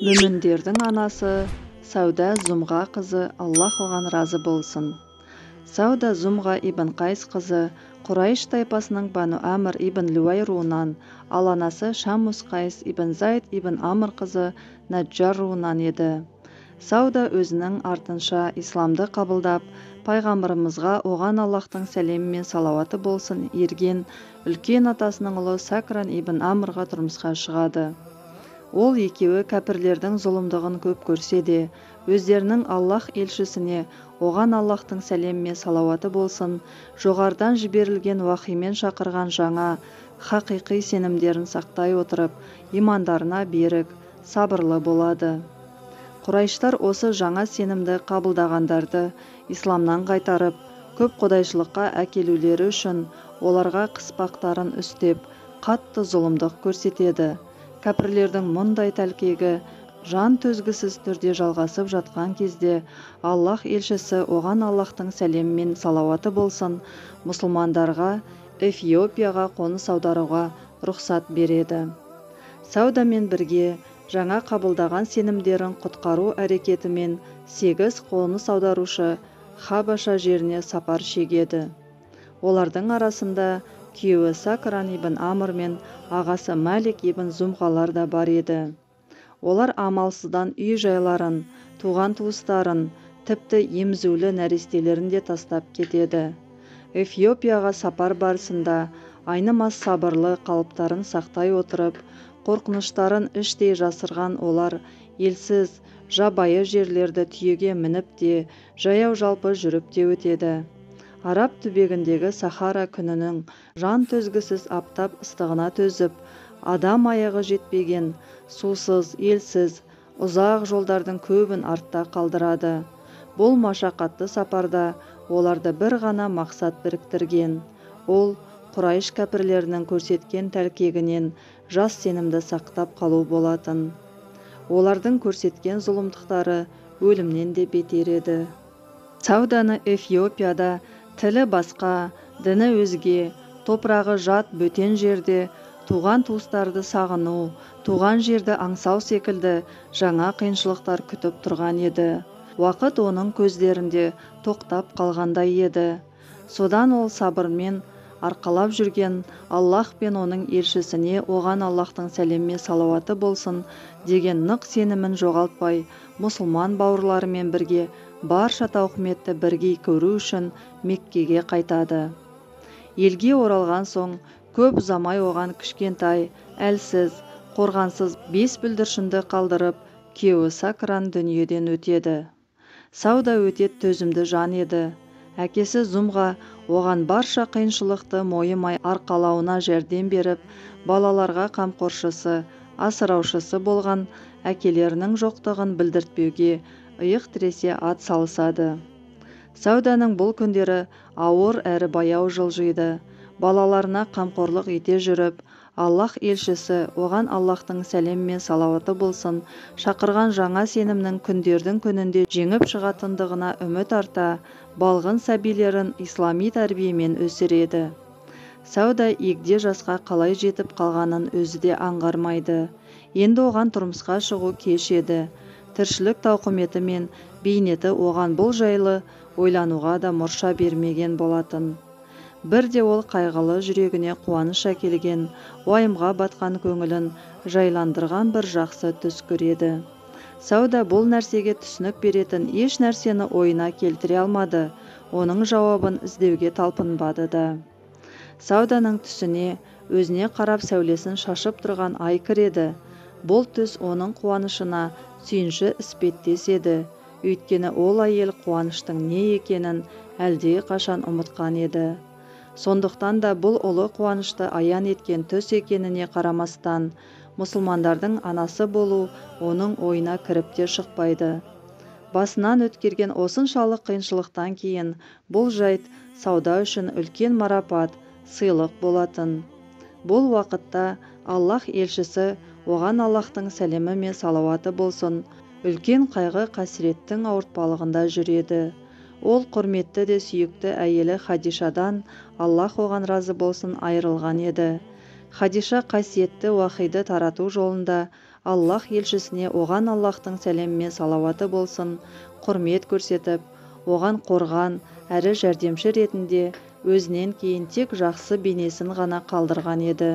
Мүміндердің анасы Сәуда Зумға қызы, Аллах оған разы болсын. Сәуда Зумға ибн Қайс қызы Құрайш тайпасының Бану Амр ибн Люай руынан, ал анасы Шаммус Қайс ибн Зайд ибн Амр қызы Наджар руынан еді. Сәуда өзінің артынша исламды қабылдап, пайғамбарымызға оған Аллахтың сәлемі мен салауаты болсын ерген үлкен атасының ұлы Сакран ибн Амрға тұрмысқа шығады. Ол екеуі кәпірлердің зұлымдығын көп көрсе де, өздерінің Аллах елшісіне оған Аллахтың сәлемі мен салауаты болсын, жоғарыдан жіберілген уахимен шақырған жаңа хақиқи сенімдерін сақтай отырып, имандарына берік, сабырлы болады. Құрайштар осы жаңа сенімді қабылдағандарды исламнан қайтарып, көп құдайшылыққа әкелулері үшін оларға қыспақтарын үстеп, қатты зұлымдық көрсетеді. Кәпірлердің мұндай тәлкегі жан төзгісіз түрде жалғасып жатқан кезде Аллах елшісі оған Аллахтың сәлемі мен салауаты болсын, мұсылмандарға Эфиопияға қоныс аударуға рұқсат береді. Сәудамен бірге жаңа қабылдаған сенімдерін құтқару әрекетімен 8 қоныс аударушы Хабаша жеріне сапар шегеді. Олардың арасында күйеуі Сакран ибн Амр мен ағасы Малик ибн Зумғалар да бар еді. Олар амалсыздан үй жайларын, туған туыстарын, тіпті емзулі нәрестелерін де тастап кетеді. Эфиопияға сапар барысында айнымас сабырлы қалыптарын сақтай отырып, қорқыныштарын іштей жасырған олар елсіз, жабайы жерлерді түйеге мініп те, жаяу жалпы жүріп те өтеді. Араб түбегіндегі Сахара күнінің жан төзгісіз аптап ыстығына төзіп, адам аяғы жетпеген, сусыз, елсіз, ұзақ жолдардың көбін артта қалдырады. Бұл машақатты сапарда оларды бір ғана мақсат біріктірген. Ол Құрайш кәпірлерінің көрсеткен тәлкегінен жас сенімді сақтап қалу болатын. Олардың көрсеткен зұлымдықтары өлімнен де бетер еді. Сәуданы Эфиопияда тілі басқа, діні өзге, топырағы жат бөтен жерде туған туыстарды сағыну, туған жерді аңсау секілді жаңа қиыншылықтар күтіп тұрған еді. Уақыт оның көздерінде тоқтап қалғандай еді. Содан ол сабырмен арқалап жүрген Аллах пен оның елшісіне оған Аллахтың сәлемі салауаты болсын деген нық сенімін жоғалтпай, мұсылман бауырларымен бірге барша тауқыметті бірге көру үшін Меккеге қайтады. Елге оралған соң көп ұзамай оған кішкентай, әлсіз, қорғансыз 5 бүлдіршінді қалдырып, күйеуі Сакран дүниеден өтеді. Сәуда өте төзімді жан еді. Әкесі Зумға оған барша қиыншылықты мойымай арқалауына жәрдем беріп, балаларға қамқоршысы, асыраушысы болған әкелерінің жоқтығын білдіртпеуге иық тіресе ат салысады. Сәуданың бұл күндері ауыр әрі баяу жылжиды. Балаларына қамқорлық ете жүріп, Аллах елшісі оған Аллахтың сәлемі мен салауаты болсын шақырған жаңа сенімнің күндердің күнінде жеңіп шығатындығына үміт арта, балғын сәбилерін ислами тәрбиемен өсіреді. Сәуда егде жасқа қалай жетіп қалғанын өзі де аңғармайды. Енді оған тұрмысқа шығу кеш еді. Тіршілік тауқыметі мен бейнеті оған бұл жайлы ойлануға да мұрша бермеген болатын. Бірде ол қайғылы жүрегіне қуаныш әкелген, уайымға батқан көңілін жайландырған бір жақсы түс көреді. Сәуда бұл нәрсеге түсінік беретін еш нәрсені ойына келтіре алмады, оның жауабын іздеуге талпынбады да. Сәуданың түсіне өзіне қарап сәулесін шашып тұрған ай кіреді. Бұл түс оның қуанышына сүйінші іспеттес еді, өйткені ол әйел қуаныштың не екенін әлде қашан ұмытқан еді. Сондықтан да бұл ұлы қуанышты аян еткен түс екеніне қарамастан, мұсылмандардың анасы болу оның ойына кіріп те шықпайды. Басынан өткерген осыншалық қиыншылықтан кейін бұл жайт Сәуда үшін үлкен марапат, сыйлық болатын. Бұл уақытта Аллах елшісі оған Аллахтың сәлемі мен салауаты болсын үлкен қайғы қасіреттің ауыртпалығында жүреді. Ол құрметті де сүйікті әйелі Хадишадан, Аллах оған разы болсын, айырылған еді. Хадиша қасиетті уахиды тарату жолында Аллах елшісіне оған Аллахтың сәлемі мен салауаты болсын, құрмет көрсетіп, оған қорған әрі жәрдемші ретінде өзінен кейін тек жақсы бейнесін ғана қалдырған еді.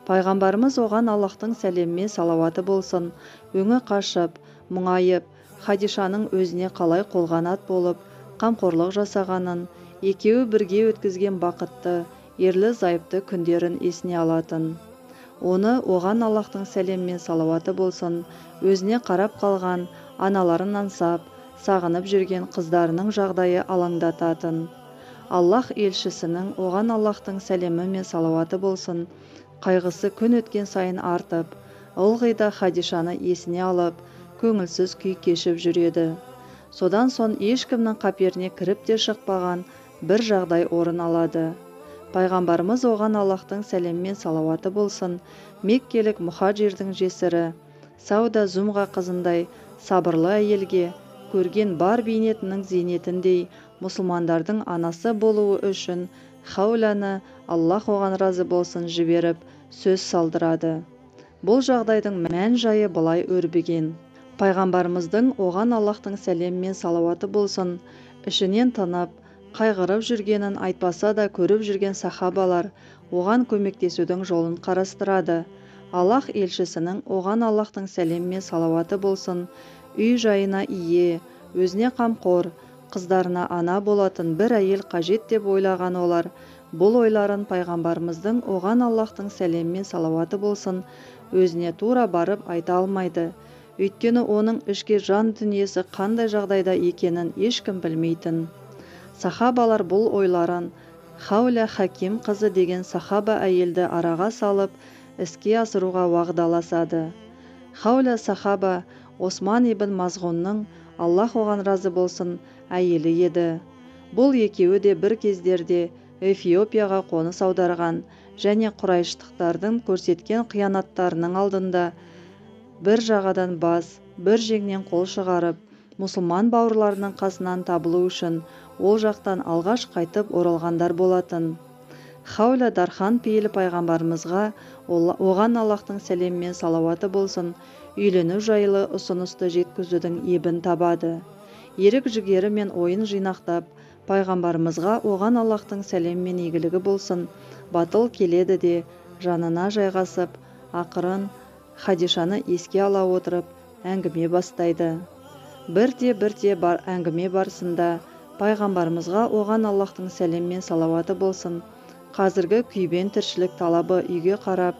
Пайғамбарымыз оған Аллахтың сәлемі мен салауаты болсын, өңі қашып, мұңайып, Хадишаның өзіне қалай қолғанат болып, қамқорлық жасағанын, екеуі бірге өткізген бақытты, ерлі-зайыпты күндерін есіне алатын. Оны оған Аллахтың сәлемі мен салауаты болсын, өзіне қарап қалған, аналарын аңсап, сағынып жүрген қыздарының жағдайы алаңдататын. Аллах елшісінің оған Аллахтың сәлемі мен салауаты болсын, қайғысы күн өткен сайын артып, ылғи да Хадишаны есіне алып, көңілсіз күй кешіп жүреді. Содан соң ешкімнің қаперіне кіріп те шықпаған бір жағдай орын алады. Пайғамбарымыз оған Аллахтың сәлемі мен салауаты болсын, меккелік мұхаджирдің жесірі, Сауда Зумға қызындай сабырлы әйелге, көрген бар бейнетінің зейнетіндей мұсылмандардың анасы болуы үшін Хауляны, Аллах оған разы болсын, жіберіп, сөз салдырады. Бұл жағдайдың мән-жайы былай өрбіген. Пайғамбарымыздың оған Аллахтың сәлемі мен салауаты болсын, ішінен тынып, қайғырып жүргенін айтпаса да көріп жүрген сахабалар оған көмектесудің жолын қарастырады. Аллах елшісінің оған Аллахтың сәлемі мен салауаты болсын, үй жайына ие, өзіне қамқор, қыздарына ана болатын бір әйел қажет деп ойлаған олар, бұл ойларын пайғамбарымыздың оған Аллахтың сәлемі мен салауаты болсын, өзіне тура барып айта алмайды. Өйткені оның ішкі жан дүниесі қандай жағдайда екенін ешкім білмейтін. Сахабалар бұл ойларын Хауля Хаким қызы деген сахаба әйелді араға салып, іске асыруға уағдаласады. Хауля сахаба Осман ибн Мазғунның, Аллах оған разы болсын, әйелі еді. Бұл екеуі де бір кездерде Эфиопияға қоныс аударған және құрайыштықтардың көрсеткен қиянаттарының алдында бір жағадан бас, бір жеңнен қол шығарып, мұсылман бауырларының қасынан табылу үшін ол жақтан алғаш қайтып оралғандар болатын. Хауля дархан пейілі пайғамбарымызға, оған Аллахтың сәлемі мен салауаты болсын, үйлену жайлы ұсынысты жеткізудің ебін табады. Ерік жігері мен ойын жинақтап, пайғамбарымызға оған Аллахтың сәлемі мен игілігі болсын, батыл келеді де жанына жайғасып, ақырын Хадишаны еске ала отырып, әңгіме бастайды. Бірте бар әңгіме барысында пайғамбарымызға оған Аллахтың сәлемі мен салауаты болсын, қазіргі күйбен тіршілік талабы үйге қарап,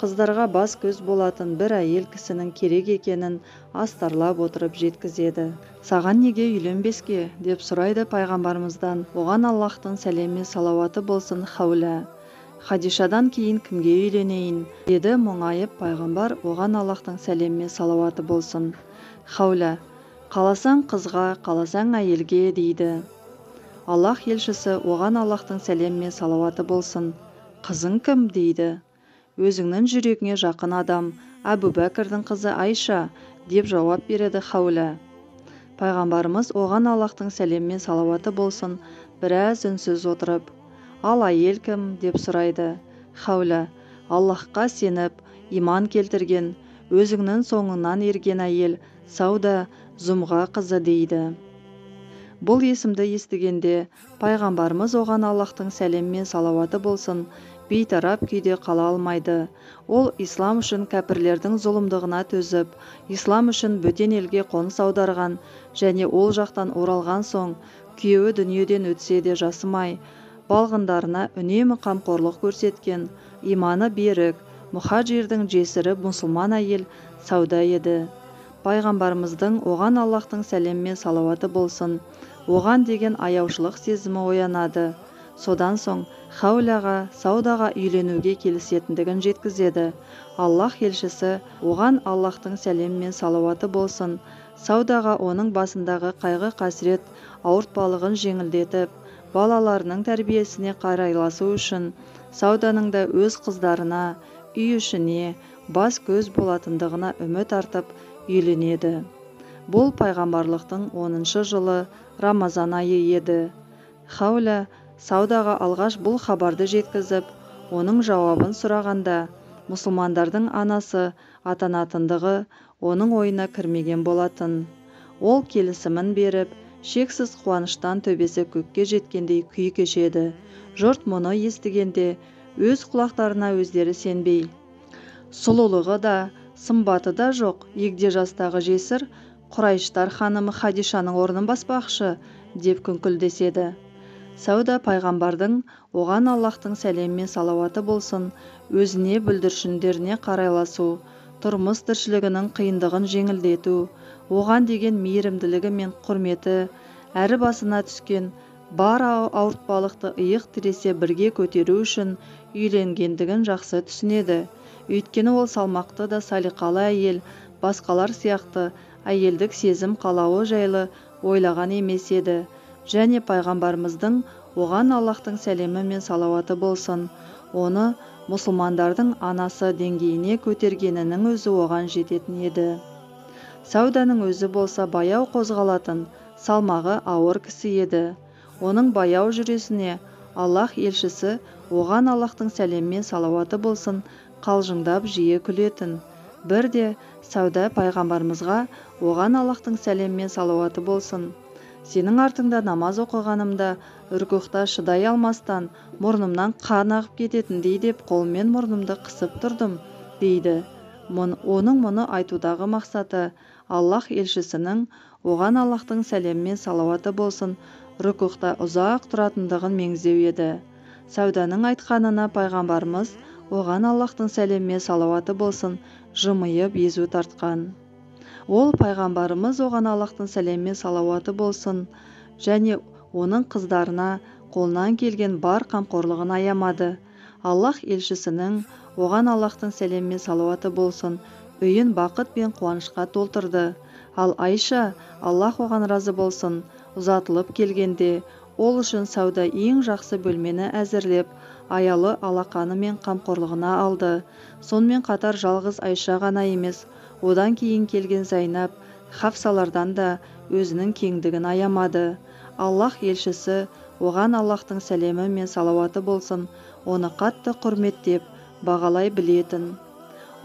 қыздарға бас көз болатын бір әйел кісінің керек екенін астарлап отырып жеткізеді. Саған неге үйленбеске деп сұрайды пайғамбарымыздан оған Аллахтың сәлемі мен салауаты болсын Хауля. Хадишадан кейін кімге үйленейін, деді мұңайып пайғамбар оған Аллахтың сәлемі мен салауаты болсын. Хауля, қаласаң қызға, қаласаң әйелге, дейді. Аллах елшісі оған Аллахтың сәлемі мен салауаты болсын. Қызың кім, дейді. Өзіңнің жүрегіңе жақын адам Әбу Бәкірдің қызы Айша, деп жауап береді Хауля. Пайғамбарымыз оған Аллахтың сәлемі мен салауаты болсын, біраз үнсіз отырып, ал әйел кім, деп сұрайды. Хауля, Аллахқа сеніп, иман келтірген, өзіңнің соңынан ерген әйел Сауда Зумға қызы, дейді. Бұл есімді естігенде пайғамбарымыз оған Аллахтың сәлемі мен салауаты болсын, бейтарап күйде қала алмайды. Ол ислам үшін кәпірлердің зұлымдығына төзіп, ислам үшін бөтен елге қоныс аударған және ол жақтан оралған соң күйеуі дүниеден өтсе де жасымай, балғындарына үнемі қамқорлық көрсеткен, иманы берік, мұхаджирдің жесірі мұсылман әйел Сауда еді. Пайғамбарымыздың оған Аллахтың сәлемі мен салауаты болсын, оған деген аяушылық сезімі оянады. Содан соң Хауляға Саудаға үйленуге келісетіндігін жеткізеді. Аллах елшісі оған Аллахтың сәлемі мен салауаты болсын, Саудаға оның басындағы қайғы қасірет ауыртпалығын жеңілдетіп, балаларының тәрбиесіне қарайласу үшін Сауданың да өз қыздарына, үй ішіне, бас көз болатындығына үміт артып үйленеді. Бұл пайғамбарлықтың 10-шы жылы Рамазан айы еді. Хауля Саудаға алғаш бұл хабарды жеткізіп, оның жауабын сұрағанда, мұсылмандардың анасы атанатындығы оның ойына кірмеген болатын. Ол келісімін беріп, шексіз қуаныштан төбесі көкке жеткендей күй кешеді. Жұрт мұны естігенде өз құлақтарына өздері сенбей, сұлулығы да, сымбаты да жоқ егде жастағы жесір Құрайыштар ханымы Хадишаның орнын баспақшы деп күңкілдеседі. Сәуда пайғамбардың, оған Аллахтың сәлемі мен салауаты болсын, өзіне бүлдіршіндеріне қарайласу, тұрмыс тіршілігінің қиындығын жеңілдету, оған деген мейірімділігі мен құрметі, әрі басына түскен бар ауыртпалықты иық тіресе бірге көтеру үшін үйленгендігін жақсы түсінеді. Өйткені ол салмақты да салиқалы әйел, басқалар сияқты әйелдік сезім қалауы жайлы ойлаған емес еді. Және пайғамбарымыздың, оған Аллахтың сәлемі мен салауаты болсын, оны мұсылмандардың анасы деңгейіне көтергенінің өзі оған жететін еді. Сәуданың өзі болса баяу қозғалатын, салмағы ауыр кісі еді. Оның баяу жүресіне Аллах елшісі, оған Аллахтың сәлемі мен салауаты болсын, қалжыңдап жиі күлетін. Бірде Сәуда пайғамбарымызға, оған Аллахтың сәлемі мен салауаты болсын, сенің артыңда намаз оқығанымда рүкүғта шыдай алмастан мұрнымнан қан ағып кететіндей деп қолмен мұрнымды қысып тұрдым, дейді. Оның мұны айтудағы мақсаты Аллах елшісінің, оған Аллахтың сәлемі мен салауаты болсын, рүкүғта ұзақ тұратындығын меңзеу еді. Сәуданың айтқанына пайғамбарымыз, оған Аллахтың сәлемі мен салауаты болсын, жымиып езу тартқан. Ол пайғамбарымыз, оған Аллахтың сәлемі мен салауаты болсын, және оның қыздарына қолынан келген бар қамқорлығын аямады. Аллах елшісінің, оған Аллахтың сәлемі мен салауаты болсын, үйін бақыт пен қуанышқа толтырды. Ал Айша, Аллах оған разы болсын, ұзатылып келгенде, ол үшін Сәуда ең жақсы бөлмені әзірлеп, аялы алақаны мен қамқорлығына алды. Сонымен қатар жалғыз Айша ғана емес, одан кейін келген Зайнап, Хафсалардан да өзінің кеңдігін аямады. Аллах елшісі, оған Аллахтың сәлемі мен салауаты болсын, оны қатты құрметтеп, бағалай білетін.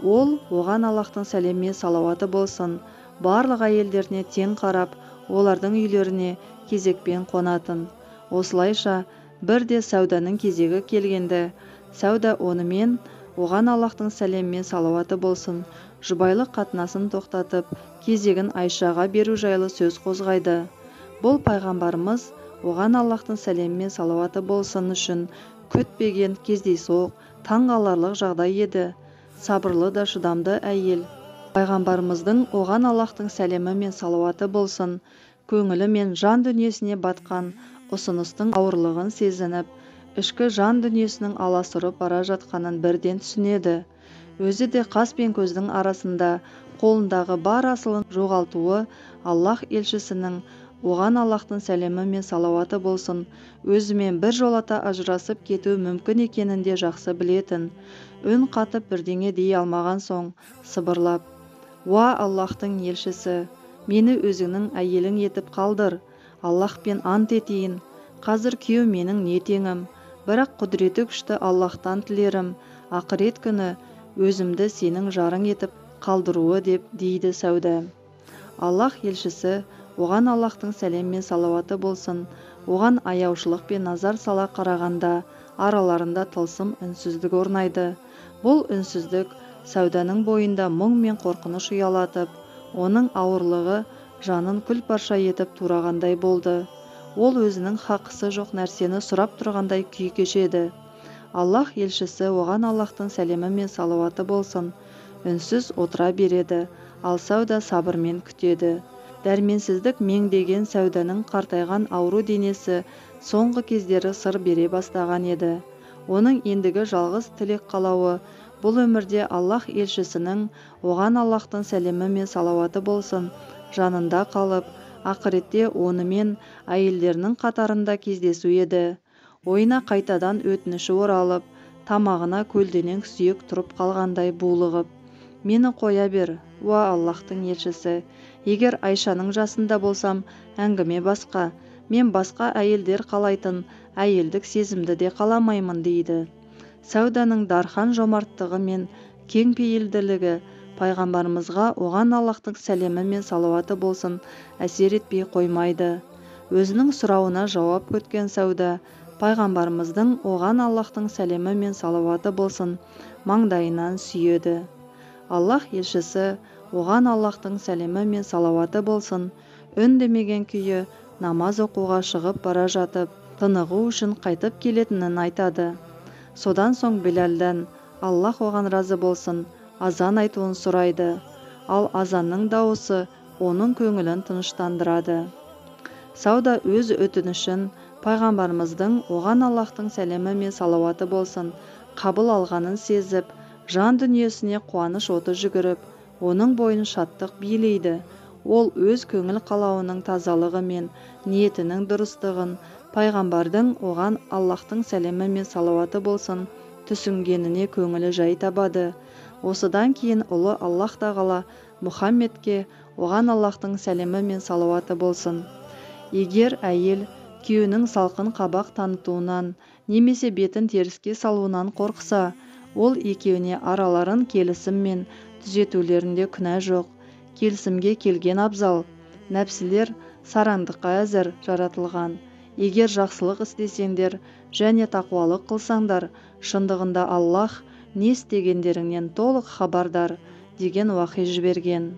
Ол, оған Аллахтың сәлемі мен салауаты болсын, барлық әйелдеріне тең қарап, олардың үйлеріне кезекпен қонатын. Осылайша, бірде Сәуданың кезегі келгенде, Сәуда онымен, оған Аллахтың сәлемі мен салауаты болсын, жұбайлық қатынасын тоқтатып, кезегін Айшаға беру жайлы сөз қозғайды. Бұл пайғамбарымыз, оған Аллахтың сәлемі мен салауаты болсын үшін күтпеген кездейсоқ, таңғаларлық жағдай еді. Сабырлы да шыдамды әйел. Пайғамбарымыздың, оған Аллахтың сәлемі мен салауаты болсын, көңілі мен жан дүниесіне батқан ұсыныстың ауырлығын сезініп, ішкі жан дүниесінің аласұрып бара жатқанын бірден түсінеді. Өзі де қас пен көздің арасында қолындағы бар асылын жоғалтуы Аллах елшісінің, оған Аллахтың сәлемі мен салауаты болсын, өзімен бір жолата ажырасып кету мүмкін екенін де жақсы білетін. Үн қатып бірдеңе дей алмаған соң, сыбырлап, «Уа Аллахтың елшісі, мені өзіңнің әйелің етіп қалдыр, Аллахпен ант етейін, қазір күйеу менің не теңім, бірақ құдіреті күшті Аллахтан тілерім, ақырет күні өзімді сенің жарың етіп қалдыруы» деп дейді Сәуда. Аллах елшісі, оған Аллахтың сәлемі мен салауаты болсын, оған аяушылық пен назар сала қарағанда араларында тылсым үнсіздік орнайды. Бұл үнсіздік Сәуданың бойында мұң мен қорқыныш ұялатып, оның ауырлығы жанын күл-парша етіп турағандай болды. Ол өзінің хақысы жоқ нәрсені сұрап тұрғандай күй кешеді. Аллах елшісі, оған Аллахтың сәлемі мен салауаты болсын, үнсіз отыра береді, ал Сәуда сабырмен күтеді. Дәрменсіздік меңдеген Сәуданың қартайған ауру денесі соңғы кездері сыр бере бастаған еді. Оның ендігі жалғыз тілек қалауы, бұл өмірде Аллах елшісінің, оған Аллахтың сәлемі мен салауаты болсын, жанында қалып, ақыретте онымен әйелдерінің қатарында кездесу еді. Ойына қайтадан өтініші оралып, тамағына көлденең сүйек тұрып қалғандай булығып, «Мені қоя бер, уа Аллахтың елшісі, егер Айшаның жасында болсам, әңгіме басқа, мен басқа әйелдер қалайтын әйелдік сезімді де қаламаймын» дейді. Сәуданың дархан жомарттығы мен кең пейілділігі пайғамбарымызға оған Аллахтың сәлемі мен салауаты болсын әсер етпей қоймайды. Өзінің сұрауына жауап күткен Сәуда пайғамбарымыздың оған Аллахтың сәлемі мен салауаты болсын маңдайынан сүйеді. Аллах елшісі оған Аллахтың сәлемі мен салауаты болсын үндемеген күйі намаз оқуға шығып бара жатып, тынығу үшін қайтып келетінін айтады. Содан соң Билалдан Аллах оған разы болсын азан айтуын сұрайды, ал азанның дауысы оның көңілін тыныштандырады. Сауда өз өтінішін пайғамбарымыздың оған Аллахтың сәлемі мен салауаты болсын қабыл алғанын сезіп, жан дүниесіне қуаныш оты жүгіріп, оның бойын шаттық билейді. Ол өз көңіл қалауының тазалығы мен ниетінің дұрыстығын пайғамбардың оған Аллахтың сәлемі мен салауаты болсын түсінгеніне көңілі жай табады. Осыдан кейін ұлы Аллах тағала Мұхаммедке оған Аллахтың сәлемі мен салауаты болсын. Егер әйел күйеуінің салқын қабақ танытуынан немесе бетін теріске салуынан қорқса, ол екеуіне араларын келісіммен түзетулерінде күнә жоқ. Келісімге келген абзал. Нәпсілер сараңдыққа әзір жаратылған. Егер жақсылық істесеңдер және тақуалық қылсаңдар, шындығында Аллах не істегендеріңнен толық хабардар деген уахи жіберген.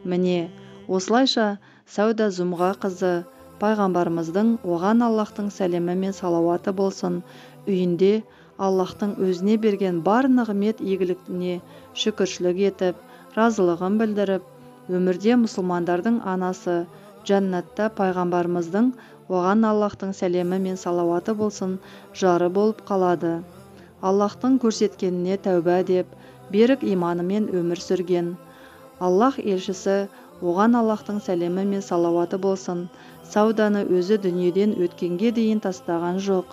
Міне, осылайша Сауда Зумға қызы пайғамбарымыздың оған Аллахтың сәлемі мен салауаты болсын үйінде Аллахтың өзіне берген бар нығмет игілігіне шүкіршілік етіп, разылығын білдіріп, өмірде мұсылмандардың анасы, жәннатта пайғамбарымыздың оған Аллахтың сәлемі мен салауаты болсын жары болып қалады. Аллахтың көрсеткеніне тәуба деп, берік иманымен өмір сүрген. Аллах елшісі оған Аллахтың сәлемі мен салауаты болсын Сауданы өзі дүниеден өткенге дейін тастаған жоқ.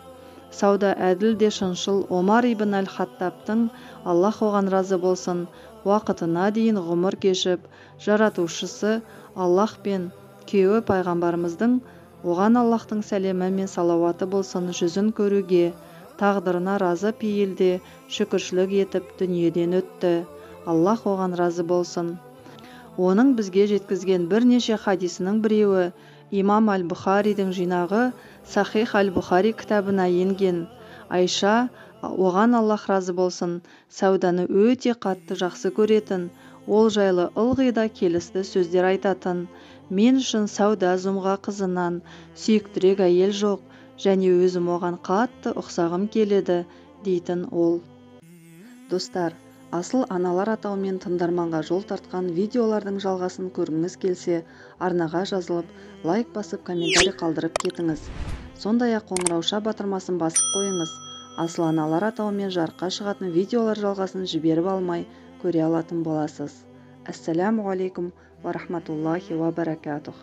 Сауда әділ де шыншыл Омар ибн әл-Хаттабтың Аллах оған разы болсын уақытына дейін ғұмыр кешіп, жаратушысы Аллах пен күйеуі пайғамбарымыздың оған Аллахтың сәлемі мен салауаты болсын жүзін көруге, тағдырына разы пейілде шүкіршілік етіп дүниеден өтті. Аллах оған разы болсын. Оның бізге жеткізген бірнеше хадисінің біреуі Имам Аль-Бұхаридің жинағы Сахих Аль-Бұхари кітабына енген. Айша оған Аллах разы болсын Сауданы өте қатты жақсы көретін, ол жайлы ылғи да келісті сөздер айтатын. Мен үшін Сауда Зумға қызынан сүйіктірек әйел жоқ және өзім оған қатты ұқсағым келеді дейтін ол. Достар, асыл аналар атауымен тыңдарманға жол тартқан видеолардың жалғасын көргіңіз келсе, арнаға жазылып, лайк басып, комментарий қалдырып кетіңіз. Сондай-ақ қоңырауша батырмасын басып қойыңыз. Асыл аналар атауымен жарыққа шығатын видеолар жалғасын жіберіп алмай көре алатын боласыз. Ассаляму алейкум ва рахматуллахи ва баракатух.